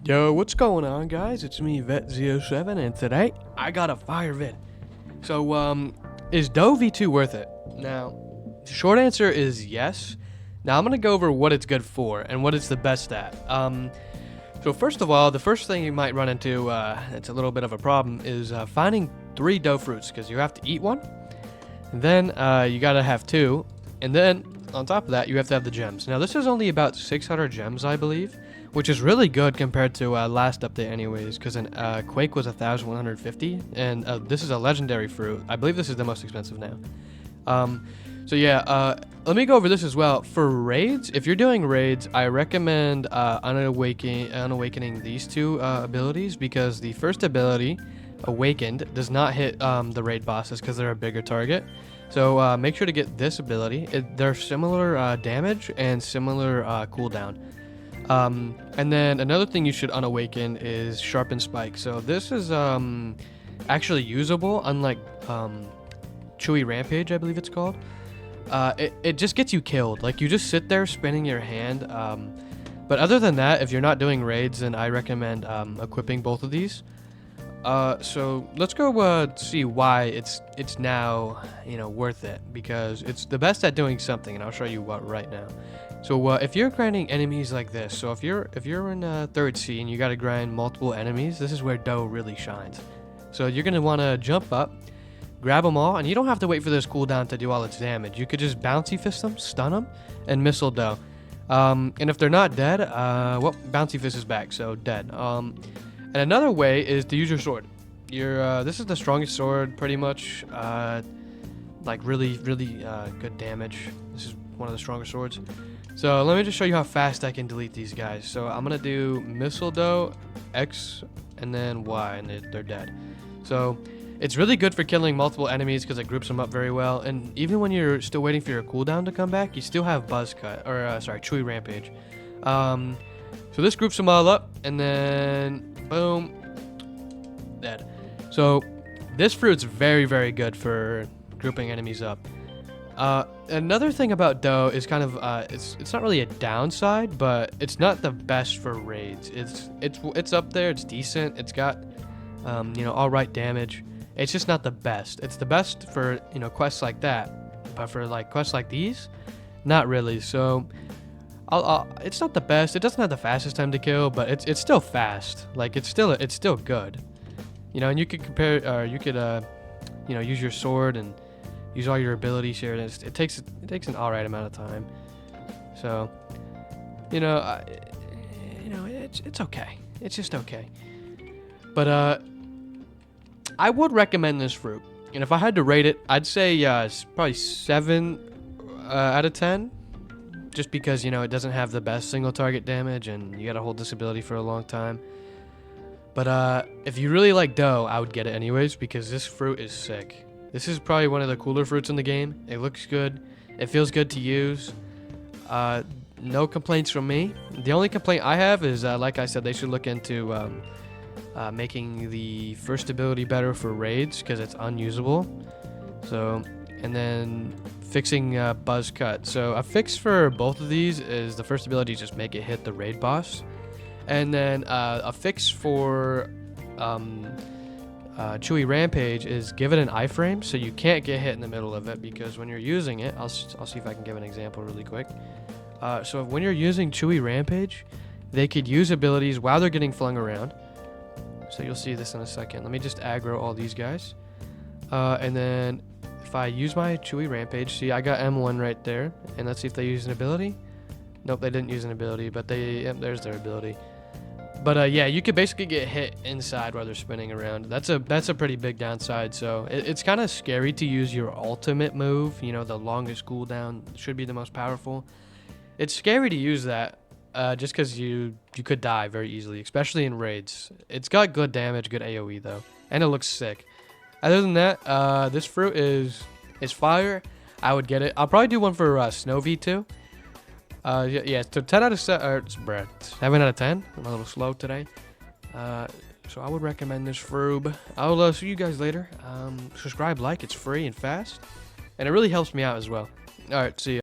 Yo, what's going on, guys? It's me, Vet07, and today I got a fire vid. So, is Doe V2 worth it? Now, the short answer is yes. Now, I'm gonna go over what it's good for and what it's the best at. So first of all, the first thing you might run into, it's a little bit of a problem, is finding 3 doe fruits, because you have to eat one, and then you gotta have 2, and then on top of that, you have to have the gems. Now, this is only about 600 gems, I believe, which is really good compared to last update anyways, because Quake was 1,150, and this is a legendary fruit. I believe this is the most expensive now. So yeah, let me go over this as well. For raids, if you're doing raids, I recommend unawakening these 2 abilities, because the first ability, Awakened, does not hit the raid bosses because they're a bigger target. So make sure to get this ability. They're similar damage and similar cooldown. And then another thing you should unawaken is Sharpen Spike. So this is actually usable, unlike Chewy Rampage, I believe it's called. It just gets you killed. Like, you just sit there spinning your hand. But other than that, if you're not doing raids, then I recommend equipping both of these. So let's go see why it's now, worth it, because it's the best at doing something, and I'll show you what right now. So if you're grinding enemies like this, so if you're in 3rd sea and you got to grind multiple enemies, this is where Doe really shines. So you're gonna want to jump up, grab them all, and you don't have to wait for this cooldown to do all its damage. You could just bouncy fist them, stun them, and missile Doe. And if they're not dead, well, bouncy fist is back, so dead. And another way is to use your sword. This is the strongest sword, pretty much. Like really good damage. This is one of the strongest swords. So let me just show you how fast I can delete these guys. So I'm gonna do missile Doe, X, and then Y, and they're dead. So it's really good for killing multiple enemies because it groups them up very well. And even when you're still waiting for your cooldown to come back, you still have Buzz Cut, or sorry, Chewy Rampage. So this groups them all up, and then boom, dead. So this fruit's very good for grouping enemies up. Another thing about Doe is kind of it's not really a downside, but it's not the best for raids. It's up there. It's decent. It's got all right damage. It's just not the best. It's the best for quests like that, but for like quests like these, not really. So it's not the best. It doesn't have the fastest time to kill, but it's still fast. Like it's still good. And you could compare, or you could use your sword and use all your abilities here. And it takes an alright amount of time. So it's okay. It's just okay. But I would recommend this fruit. And if I had to rate it, I'd say it's probably 7 out of 10. Just because, it doesn't have the best single target damage, and you gotta hold this ability for a long time. But if you really like Doe, I would get it anyways, because this fruit is sick. This is probably one of the cooler fruits in the game. It looks good. It feels good to use. No complaints from me. The only complaint I have is, like I said, they should look into making the first ability better for raids, because it's unusable. So, and then fixing Buzz Cut. So a fix for both of these is the first ability, just make it hit the raid boss. And then a fix for Chewy Rampage is give it an iframe, so you can't get hit in the middle of it, because when you're using it, I'll see if I can give an example really quick. So when you're using Chewy Rampage, they could use abilities while they're getting flung around. So you'll see this in a second. Let me just aggro all these guys. And then if I use my Chewy Rampage, see, I got M1 right there. And let's see if they use an ability. Nope, they didn't use an ability, but there's their ability. But yeah, you could basically get hit inside while they're spinning around. That's a pretty big downside. So it's kind of scary to use your ultimate move. The longest cooldown should be the most powerful. It's scary to use that just because you could die very easily, especially in raids. It's got good damage, good AoE though, and it looks sick. Other than that, this fruit is fire. I would get it. I'll probably do one for Snow V2. Yeah, so 10 out of 7, 7 out of 10. I'm a little slow today. So I would recommend this froob. I'll see you guys later. Subscribe, like, it's free and fast. And it really helps me out as well. Alright, see ya.